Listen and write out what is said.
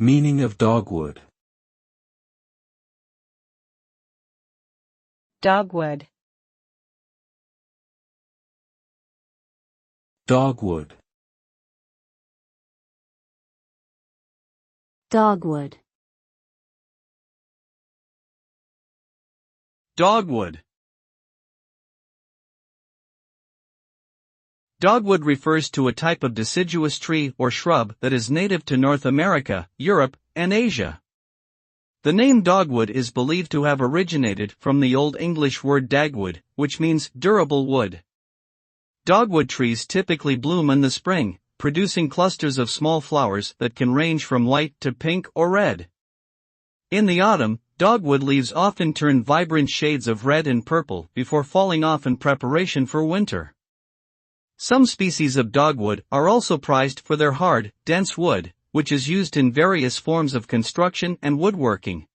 Meaning of dogwood. Dogwood. Dogwood. Dogwood. Dogwood. Dogwood refers to a type of deciduous tree or shrub that is native to North America, Europe, and Asia. The name dogwood is believed to have originated from the Old English word dagwood, which means durable wood. Dogwood trees typically bloom in the spring, producing clusters of small flowers that can range from white to pink or red. In the autumn, dogwood leaves often turn vibrant shades of red and purple before falling off in preparation for winter. Some species of dogwood are also prized for their hard, dense wood, which is used in various forms of construction and woodworking.